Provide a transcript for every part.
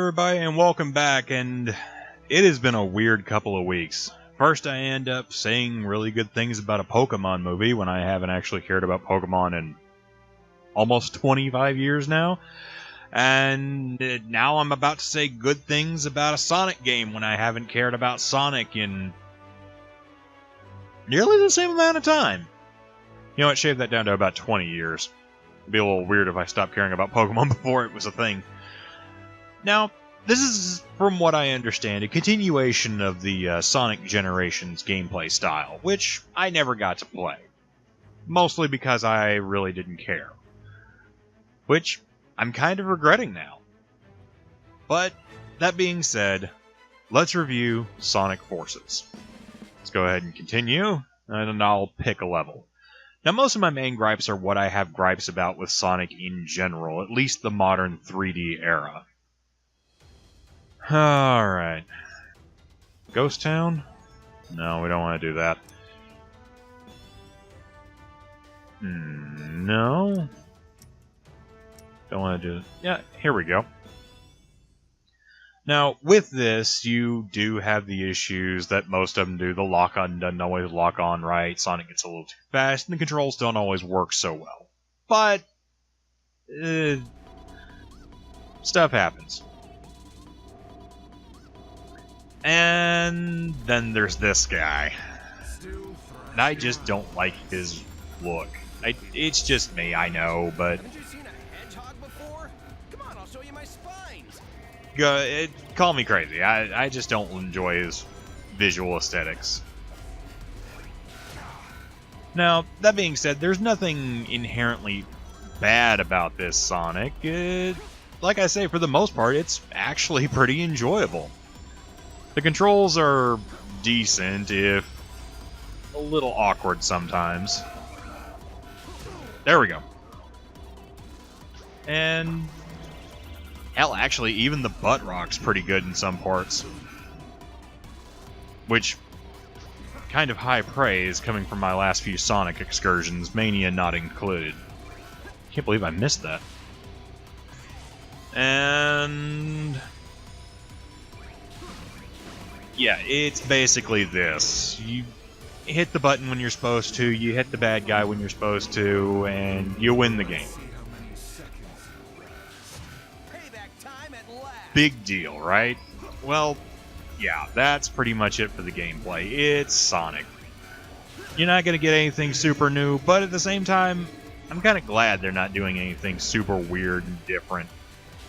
everybody, and welcome back. And it has been a weird couple of weeks. First, I end up saying really good things about a Pokemon movie when I haven't actually cared about Pokemon in almost 25 years now. And now I'm about to say good things about a Sonic game when I haven't cared about Sonic in nearly the same amount of time. You know what, shave that down to about 20 years. It'd be a little weird if I stopped caring about Pokemon before it was a thing. Now, this is, from what I understand, a continuation of the Sonic Generations gameplay style, which I never got to play. Mostly because I really didn't care. Which I'm kind of regretting now. But, that being said, let's review Sonic Forces. Let's go ahead and continue, and I'll pick a level. Now, most of my main gripes are what I have gripes about with Sonic in general, at least the modern 3D era. Alright. Ghost Town? No, we don't want to do that. No. Don't want to do it. Yeah, here we go. Now, with this, you do have the issues that most of them do. The lock-on doesn't always lock on right, Sonic gets a little too fast, and the controls don't always work so well. But, stuff happens. And then there's this guy. And I just don't like his look. It's just me, I know, but... Haven't you seen a hedgehog before? Come on, I'll show you my spines. Call me crazy. I just don't enjoy his visual aesthetics. Now, that being said, there's nothing inherently bad about this Sonic. Like I say, for the most part, it's actually pretty enjoyable. The controls are decent, if a little awkward sometimes. There we go. And hell, actually, even the butt rock's pretty good in some parts. Which, kind of high praise coming from my last few Sonic excursions, Mania not included. Can't believe I missed that. And... yeah, it's basically this. You hit the button when you're supposed to, you hit the bad guy when you're supposed to, and you win the game. Big deal, right? Well, yeah, that's pretty much it for the gameplay. It's Sonic. You're not going to get anything super new, but at the same time, I'm kind of glad they're not doing anything super weird and different.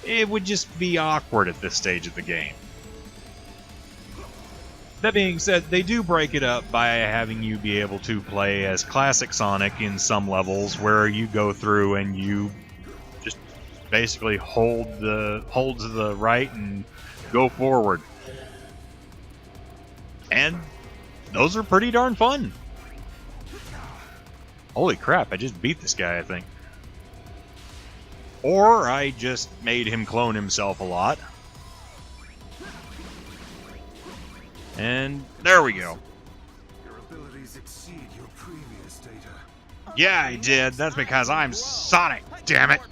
It would just be awkward at this stage of the game. That being said, they do break it up by having you be able to play as classic Sonic in some levels, where you go through and you just basically hold to the right and go forward. And those are pretty darn fun. Holy crap, I just beat this guy, I think. Or I just made him clone himself a lot. And there we go. Your abilities exceed your previous data. Yeah, I did. That's because I'm Sonic, damn it.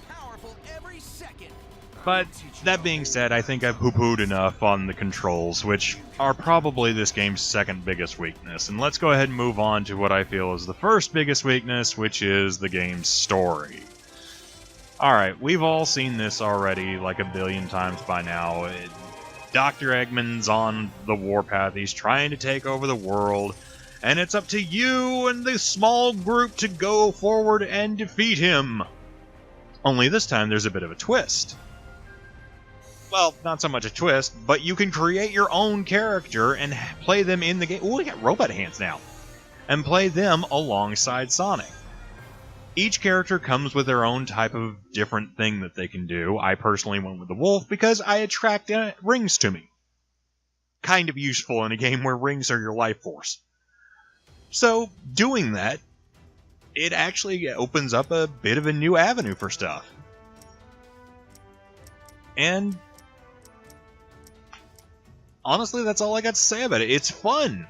But that being said, I think I've poo-pooed enough on the controls, which are probably this game's second biggest weakness. And let's go ahead and move on to what I feel is the first biggest weakness, which is the game's story. Alright, we've all seen this already like a billion times by now. Dr. Eggman's on the warpath, he's trying to take over the world, and it's up to you and the small group to go forward and defeat him. Only this time there's a bit of a twist. Well, not so much a twist, but you can create your own character and play them in the game. Ooh, we got robot hands now. And play them alongside Sonic. Each character comes with their own type of different thing that they can do. I personally went with the wolf because I attract rings to me. Kind of useful in a game where rings are your life force. So, doing that, it actually opens up a bit of a new avenue for stuff. And honestly, that's all I got to say about it. It's fun.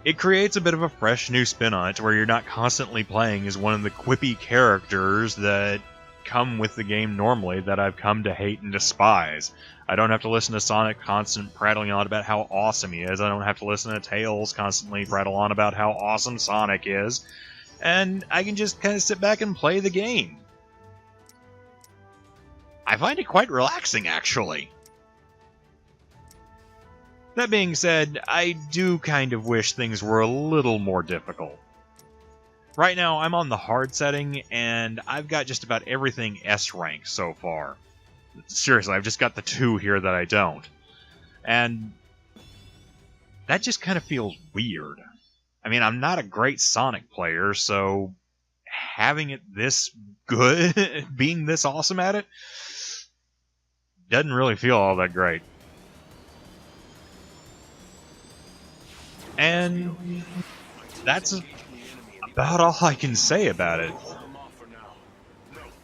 It creates a bit of a fresh new spin on it, to where you're not constantly playing as one of the quippy characters that come with the game normally that I've come to hate and despise. I don't have to listen to Sonic constant prattling on about how awesome he is. I don't have to listen to Tails constantly prattle on about how awesome Sonic is. And I can just kind of sit back and play the game. I find it quite relaxing, actually. That being said, I do kind of wish things were a little more difficult. Right now, I'm on the hard setting, and I've got just about everything S rank so far. Seriously, I've just got the 2 here that I don't. And that just kind of feels weird. I mean, I'm not a great Sonic player, so having it this good, being this awesome at it, doesn't really feel all that great. And that's about all I can say about it.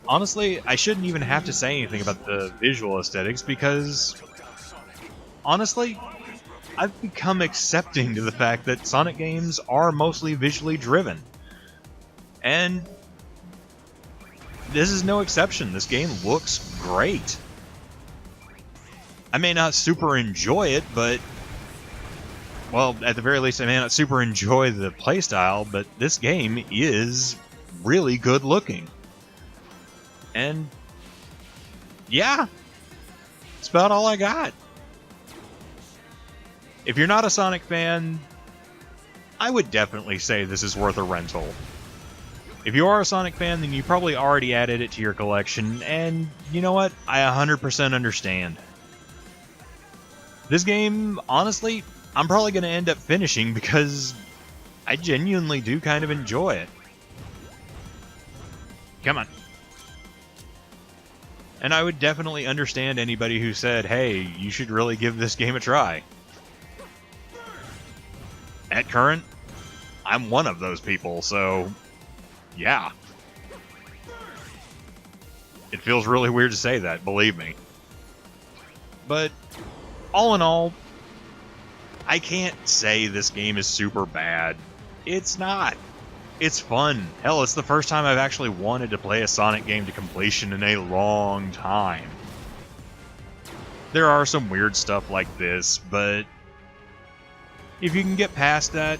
Honestly, I shouldn't even have to say anything about the visual aesthetics because, honestly, I've become accepting to the fact that Sonic games are mostly visually driven. And this is no exception. This game looks great. I may not super enjoy it, but, well, at the very least, I may not super enjoy the playstyle, but this game is really good looking. And, yeah, that's about all I got. If you're not a Sonic fan, I would definitely say this is worth a rental. If you are a Sonic fan, then you probably already added it to your collection, and you know what? I 100% understand. This game, honestly, I'm probably going to end up finishing because I genuinely do kind of enjoy it. Come on. And I would definitely understand anybody who said, hey, you should really give this game a try. At current, I'm one of those people, so yeah. It feels really weird to say that, believe me. But all in all, I can't say this game is super bad. It's not. It's fun. Hell, it's the first time I've actually wanted to play a Sonic game to completion in a long time. There are some weird stuff like this, but if you can get past that,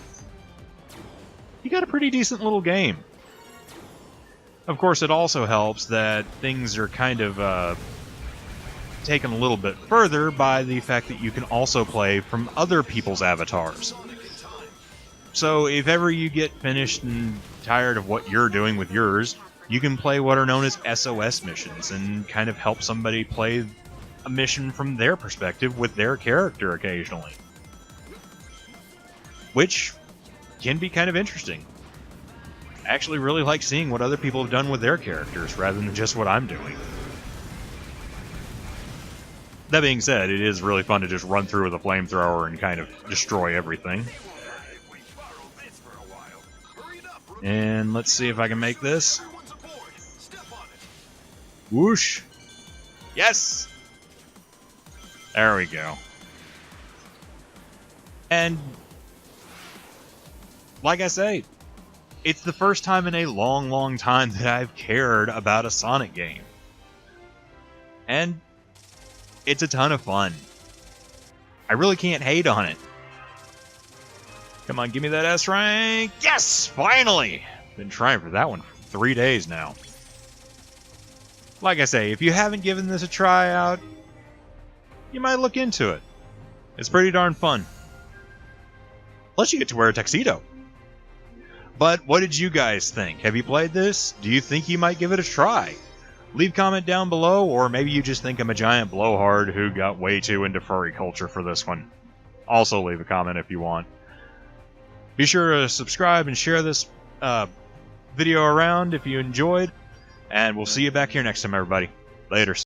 you got a pretty decent little game. Of course, it also helps that things are kind of taken a little bit further by the fact that you can also play from other people's avatars. So if ever you get finished and tired of what you're doing with yours, you can play what are known as SOS missions and kind of help somebody play a mission from their perspective with their character occasionally. Which can be kind of interesting. I actually really like seeing what other people have done with their characters rather than just what I'm doing. That being said, it is really fun to just run through with a flamethrower and kind of destroy everything. And let's see if I can make this. Whoosh! Yes! There we go. And like I say, it's the first time in a long, long time that I've cared about a Sonic game. And it's a ton of fun. I really can't hate on it. Come on, give me that S rank. Yes, finally. Been trying for that one for 3 days now. Like I say, if you haven't given this a try out, you might look into it. It's pretty darn fun. Plus you get to wear a tuxedo. But what did you guys think? Have you played this? Do you think you might give it a try? Leave a comment down below, or maybe you just think I'm a giant blowhard who got way too into furry culture for this one. Also leave a comment if you want. Be sure to subscribe and share this video around if you enjoyed, and we'll see you back here next time, everybody. Later.